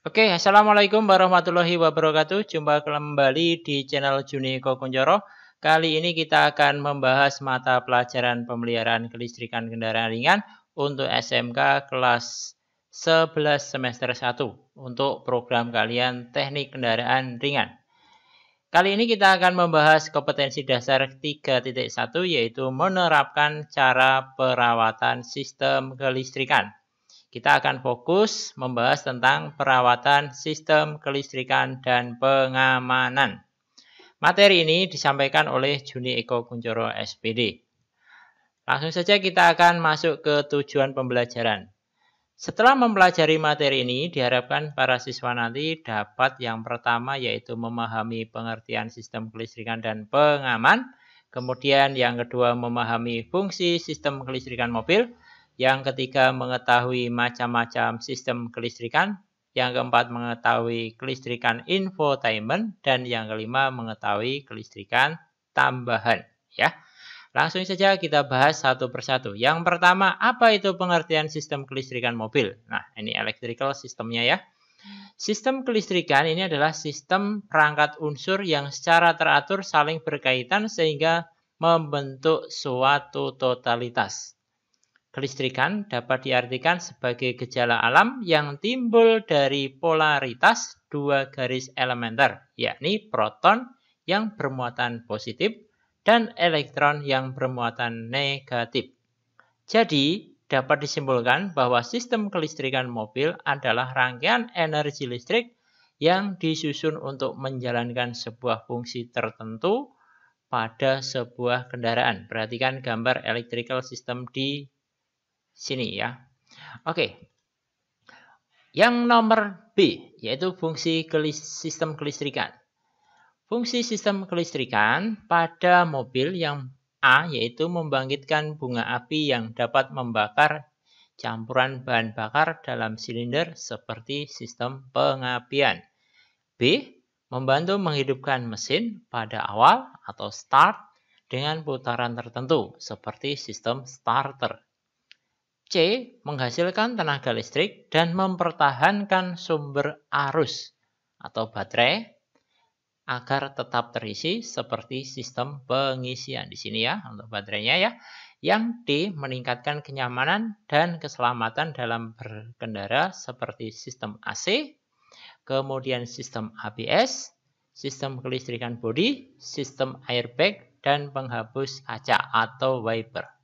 Oke, assalamualaikum warahmatullahi wabarakatuh. Jumpa kembali di channel Juni Eko Kunchoro. Kali ini kita akan membahas mata pelajaran pemeliharaan kelistrikan kendaraan ringan untuk SMK kelas 11 semester 1 untuk program kalian Teknik Kendaraan Ringan. Kali ini kita akan membahas kompetensi dasar 3.1 yaitu menerapkan cara perawatan sistem kelistrikan. Kita akan fokus membahas tentang perawatan sistem kelistrikan dan pengamanan. Materi ini disampaikan oleh Juni Eko Kunchoro SPD. Langsung saja kita akan masuk ke tujuan pembelajaran. Setelah mempelajari materi ini, diharapkan para siswa nanti dapat yang pertama yaitu memahami pengertian sistem kelistrikan dan pengaman. Kemudian yang kedua memahami fungsi sistem kelistrikan mobil. Yang ketiga, mengetahui macam-macam sistem kelistrikan. Yang keempat, mengetahui kelistrikan infotainment. Dan yang kelima, mengetahui kelistrikan tambahan. Ya, langsung saja kita bahas satu persatu. Yang pertama, apa itu pengertian sistem kelistrikan mobil? Nah, ini electrical sistemnya ya. Sistem kelistrikan ini adalah sistem perangkat unsur yang secara teratur saling berkaitan sehingga membentuk suatu totalitas. Kelistrikan dapat diartikan sebagai gejala alam yang timbul dari polaritas dua garis elementer, yakni proton yang bermuatan positif dan elektron yang bermuatan negatif. Jadi, dapat disimpulkan bahwa sistem kelistrikan mobil adalah rangkaian energi listrik yang disusun untuk menjalankan sebuah fungsi tertentu pada sebuah kendaraan. Perhatikan gambar electrical system di sini ya. Oke. Yang nomor B yaitu fungsi sistem kelistrikan. Fungsi sistem kelistrikan pada mobil yang A yaitu membangkitkan bunga api yang dapat membakar campuran bahan bakar dalam silinder seperti sistem pengapian. B. Membantu menghidupkan mesin pada awal atau start dengan putaran tertentu seperti sistem starter. C. Menghasilkan tenaga listrik dan mempertahankan sumber arus atau baterai agar tetap terisi seperti sistem pengisian di sini ya untuk baterainya ya. Yang D. Meningkatkan kenyamanan dan keselamatan dalam berkendara seperti sistem AC, kemudian sistem ABS, sistem kelistrikan bodi, sistem airbag, dan penghapus kaca atau wiper.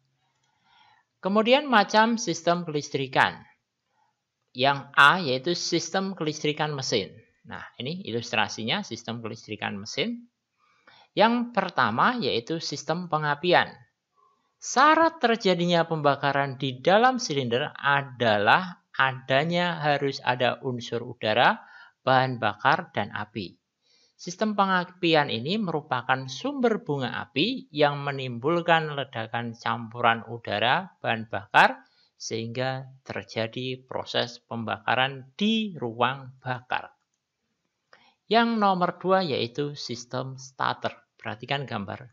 Kemudian macam sistem kelistrikan. Yang A yaitu sistem kelistrikan mesin. Nah, ini ilustrasinya sistem kelistrikan mesin. Yang pertama yaitu sistem pengapian. Syarat terjadinya pembakaran di dalam silinder adalah adanya harus ada unsur udara, bahan bakar, dan api. Sistem pengapian ini merupakan sumber bunga api yang menimbulkan ledakan campuran udara bahan bakar sehingga terjadi proses pembakaran di ruang bakar. Yang nomor 2 yaitu sistem starter. Perhatikan gambar.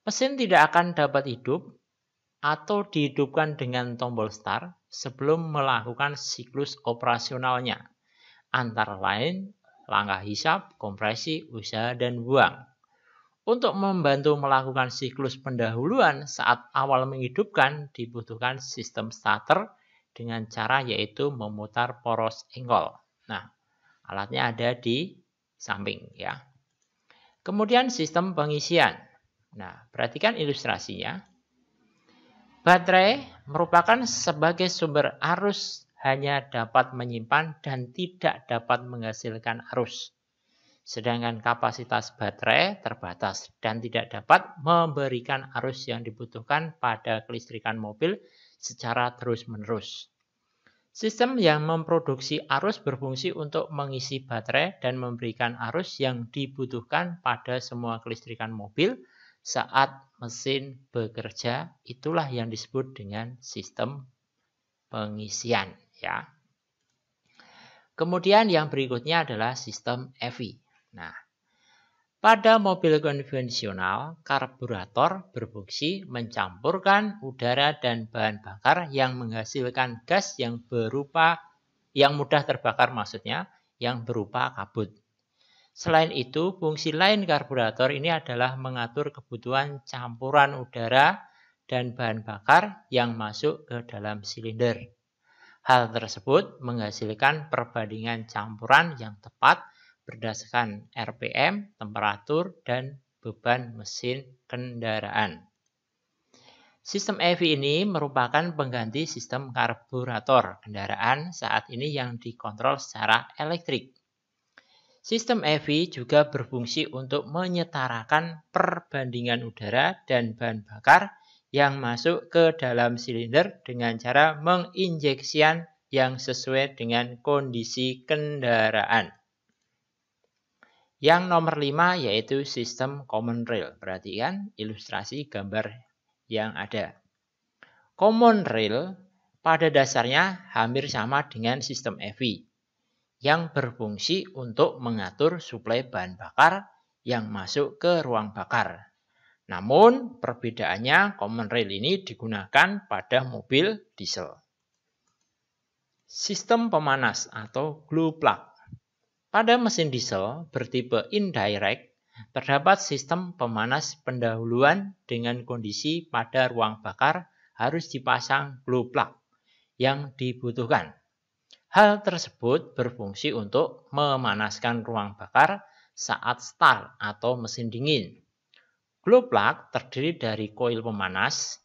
Mesin tidak akan dapat hidup atau dihidupkan dengan tombol start sebelum melakukan siklus operasionalnya. Antara lain langkah hisap, kompresi, usaha, dan buang. Untuk membantu melakukan siklus pendahuluan saat awal menghidupkan, dibutuhkan sistem starter dengan cara yaitu memutar poros engkol. Nah, alatnya ada di samping ya. Kemudian sistem pengisian. Nah, perhatikan ilustrasinya. Baterai merupakan sebagai sumber arus hanya dapat menyimpan dan tidak dapat menghasilkan arus. Sedangkan kapasitas baterai terbatas dan tidak dapat memberikan arus yang dibutuhkan pada kelistrikan mobil secara terus-menerus. Sistem yang memproduksi arus berfungsi untuk mengisi baterai dan memberikan arus yang dibutuhkan pada semua kelistrikan mobil saat mesin bekerja. Itulah yang disebut dengan sistem pengisian. Ya. Kemudian yang berikutnya adalah sistem EV. Nah, pada mobil konvensional, karburator berfungsi mencampurkan udara dan bahan bakar yang menghasilkan gas yang berupa yang mudah terbakar maksudnya, yang berupa kabut. Selain itu, fungsi lain karburator ini adalah mengatur kebutuhan campuran udara dan bahan bakar yang masuk ke dalam silinder. Hal tersebut menghasilkan perbandingan campuran yang tepat berdasarkan RPM, temperatur, dan beban mesin kendaraan. Sistem EV ini merupakan pengganti sistem karburator kendaraan saat ini yang dikontrol secara elektrik. Sistem EV juga berfungsi untuk menyetarakan perbandingan udara dan bahan bakar yang masuk ke dalam silinder dengan cara menginjeksian yang sesuai dengan kondisi kendaraan. Yang nomor 5 yaitu sistem common rail. Perhatikan ilustrasi gambar yang ada. Common rail pada dasarnya hampir sama dengan sistem EV yang berfungsi untuk mengatur suplai bahan bakar yang masuk ke ruang bakar. Namun perbedaannya common rail ini digunakan pada mobil diesel. Sistem pemanas atau glow plug. Pada mesin diesel bertipe indirect terdapat sistem pemanas pendahuluan dengan kondisi pada ruang bakar harus dipasang glow plug yang dibutuhkan. Hal tersebut berfungsi untuk memanaskan ruang bakar saat start atau mesin dingin. Glow plug terdiri dari koil pemanas.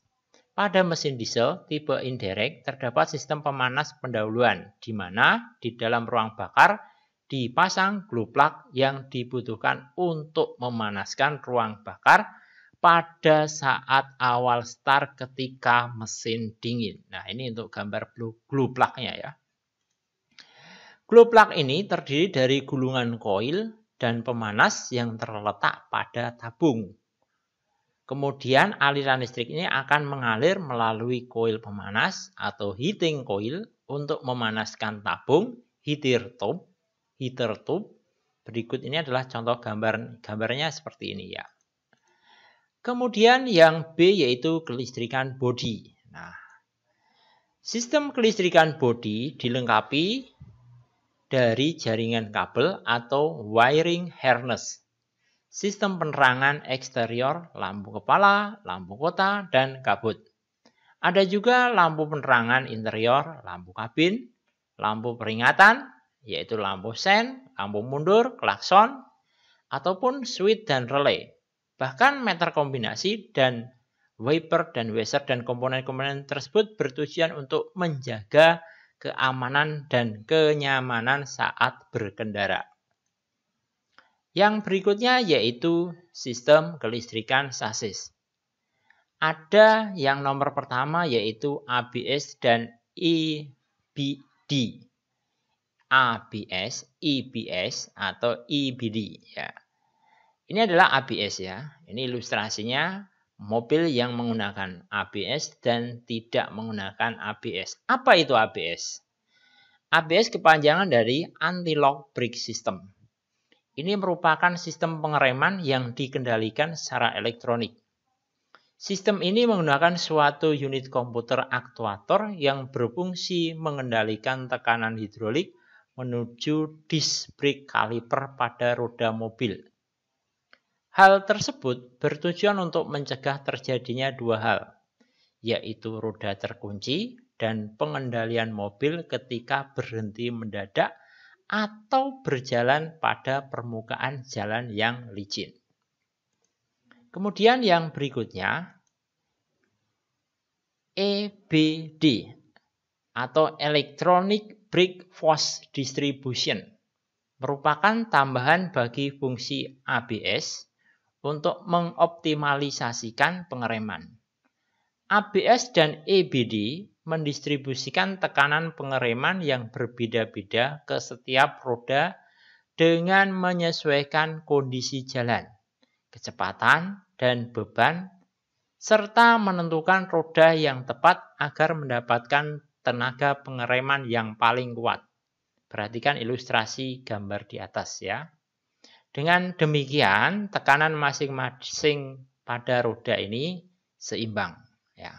Pada mesin diesel tipe indirect terdapat sistem pemanas pendahuluan di mana di dalam ruang bakar dipasang glow plug yang dibutuhkan untuk memanaskan ruang bakar pada saat awal start ketika mesin dingin. Nah, ini untuk gambar glow plug-nya ya. Glow plug ini terdiri dari gulungan koil dan pemanas yang terletak pada tabung. Kemudian aliran listrik ini akan mengalir melalui koil pemanas atau heating coil untuk memanaskan tabung heater tube. Berikut ini adalah contoh gambarnya seperti ini ya. Kemudian yang B yaitu kelistrikan bodi. Nah, sistem kelistrikan bodi dilengkapi dari jaringan kabel atau wiring harness, sistem penerangan eksterior, lampu kepala, lampu kota, dan kabut. Ada juga lampu penerangan interior, lampu kabin, lampu peringatan, yaitu lampu sen, lampu mundur, klakson, ataupun switch dan relay. Bahkan meter kombinasi dan wiper dan washer dan komponen-komponen tersebut bertujuan untuk menjaga keamanan dan kenyamanan saat berkendara. Yang berikutnya yaitu sistem kelistrikan sasis. Ada yang nomor pertama yaitu ABS dan EBD. ABS, EBS atau EBD ya. Ini adalah ABS ya. Ini ilustrasinya mobil yang menggunakan ABS dan tidak menggunakan ABS. Apa itu ABS? ABS kepanjangan dari anti-lock brake system. Ini merupakan sistem pengereman yang dikendalikan secara elektronik. Sistem ini menggunakan suatu unit komputer aktuator yang berfungsi mengendalikan tekanan hidrolik menuju disc brake kaliper pada roda mobil. Hal tersebut bertujuan untuk mencegah terjadinya dua hal, yaitu roda terkunci dan pengendalian mobil ketika berhenti mendadak atau berjalan pada permukaan jalan yang licin. Kemudian yang berikutnya, EBD atau Electronic Brake Force Distribution merupakan tambahan bagi fungsi ABS untuk mengoptimalisasikan pengereman. ABS dan EBD mendistribusikan tekanan pengereman yang berbeda-beda ke setiap roda dengan menyesuaikan kondisi jalan, kecepatan, dan beban, serta menentukan roda yang tepat agar mendapatkan tenaga pengereman yang paling kuat. Perhatikan ilustrasi gambar di atas ya. Dengan demikian, tekanan masing-masing pada roda ini seimbang ya.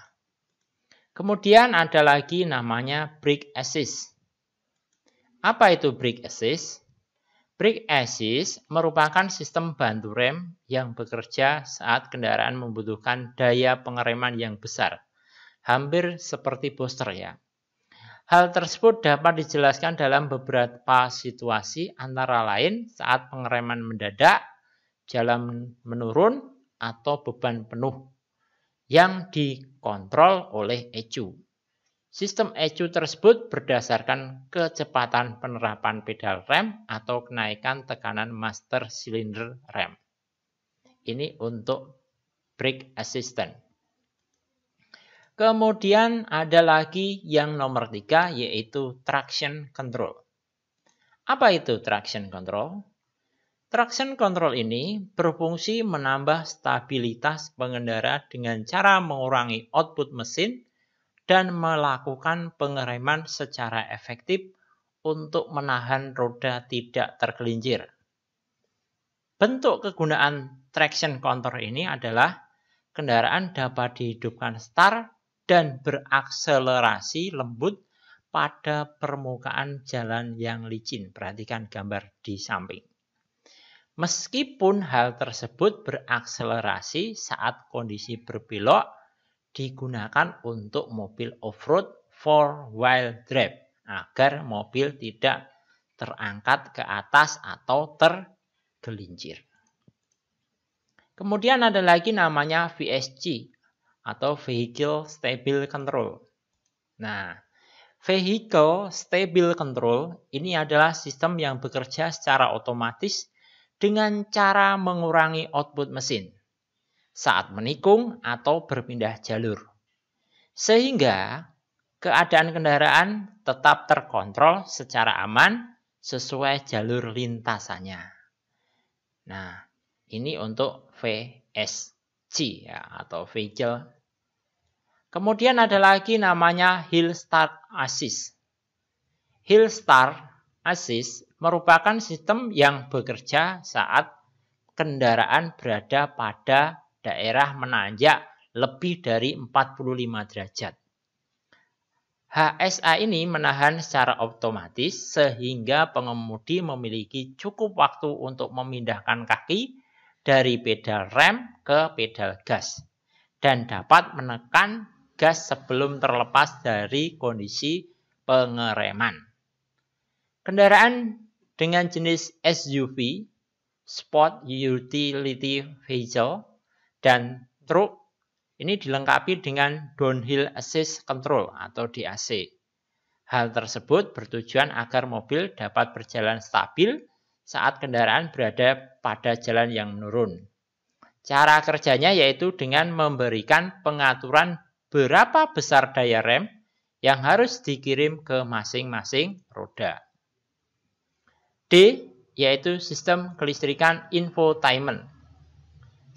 Kemudian ada lagi namanya brake assist. Apa itu brake assist? Brake assist merupakan sistem bantu rem yang bekerja saat kendaraan membutuhkan daya pengereman yang besar. Hampir seperti booster ya. Hal tersebut dapat dijelaskan dalam beberapa situasi antara lain saat pengereman mendadak, jalan menurun, atau beban penuh yang dikontrol oleh ECU. Sistem ECU tersebut berdasarkan kecepatan penerapan pedal rem atau kenaikan tekanan master cylinder rem. Ini untuk brake assistant. Kemudian ada lagi yang nomor 3 yaitu traction control. Apa itu traction control? Traction control ini berfungsi menambah stabilitas pengendara dengan cara mengurangi output mesin dan melakukan pengereman secara efektif untuk menahan roda tidak tergelincir. Bentuk kegunaan traction control ini adalah kendaraan dapat dihidupkan start dan berakselerasi lembut pada permukaan jalan yang licin. Perhatikan gambar di samping. Meskipun hal tersebut berakselerasi saat kondisi berbelok, digunakan untuk mobil off-road 4-wheel drive agar mobil tidak terangkat ke atas atau tergelincir. Kemudian ada lagi namanya VSC atau Vehicle Stable Control. Nah, Vehicle Stable Control ini adalah sistem yang bekerja secara otomatis dengan cara mengurangi output mesin saat menikung atau berpindah jalur. Sehingga keadaan kendaraan tetap terkontrol secara aman sesuai jalur lintasannya. Nah, ini untuk VSC ya, atau Vehicle. Kemudian ada lagi namanya Hill Start Assist. Hill Start Assist merupakan sistem yang bekerja saat kendaraan berada pada daerah menanjak lebih dari 45 derajat. HSA ini menahan secara otomatis sehingga pengemudi memiliki cukup waktu untuk memindahkan kaki dari pedal rem ke pedal gas dan dapat menekan gas sebelum terlepas dari kondisi pengereman. Kendaraan dengan jenis SUV, Sport Utility Vehicle, dan truk ini dilengkapi dengan Downhill Assist Control atau DAC. Hal tersebut bertujuan agar mobil dapat berjalan stabil saat kendaraan berada pada jalan yang menurun. Cara kerjanya yaitu dengan memberikan pengaturan berapa besar daya rem yang harus dikirim ke masing-masing roda. D, yaitu sistem kelistrikan infotainment.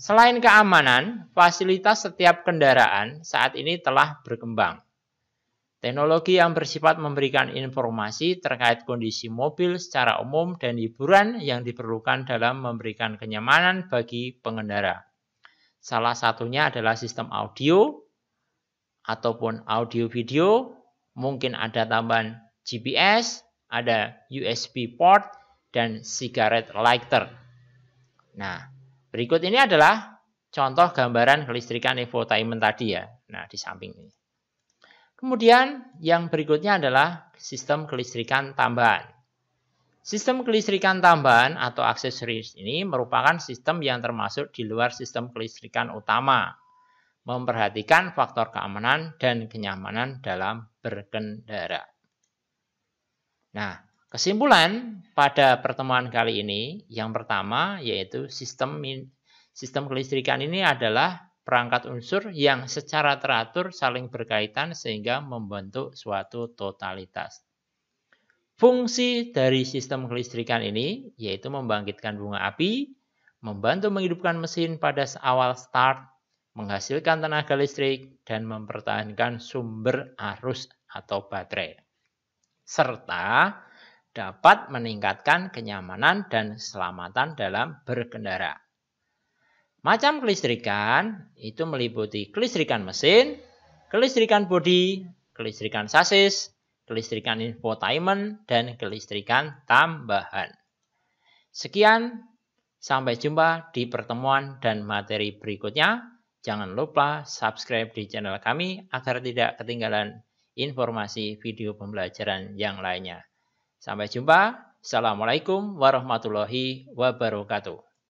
Selain keamanan, fasilitas setiap kendaraan saat ini telah berkembang. Teknologi yang bersifat memberikan informasi terkait kondisi mobil secara umum dan hiburan yang diperlukan dalam memberikan kenyamanan bagi pengendara. Salah satunya adalah sistem audio ataupun audio video, mungkin ada tambahan GPS, ada USB port, dan cigarette lighter. Nah, berikut ini adalah contoh gambaran kelistrikan infotainment tadi ya. Nah, di samping ini. Kemudian yang berikutnya adalah sistem kelistrikan tambahan. Sistem kelistrikan tambahan atau aksesoris ini merupakan sistem yang termasuk di luar sistem kelistrikan utama, memperhatikan faktor keamanan dan kenyamanan dalam berkendara. Nah, kesimpulan pada pertemuan kali ini, yang pertama yaitu sistem kelistrikan ini adalah perangkat unsur yang secara teratur saling berkaitan sehingga membentuk suatu totalitas. Fungsi dari sistem kelistrikan ini yaitu membangkitkan bunga api, membantu menghidupkan mesin pada awal start, menghasilkan tenaga listrik, dan mempertahankan sumber arus atau baterai. Serta dapat meningkatkan kenyamanan dan keselamatan dalam berkendara. Macam kelistrikan itu meliputi kelistrikan mesin, kelistrikan bodi, kelistrikan sasis, kelistrikan infotainment, dan kelistrikan tambahan. Sekian, sampai jumpa di pertemuan dan materi berikutnya. Jangan lupa subscribe di channel kami agar tidak ketinggalan informasi video pembelajaran yang lainnya. Sampai jumpa. Assalamualaikum warahmatullahi wabarakatuh.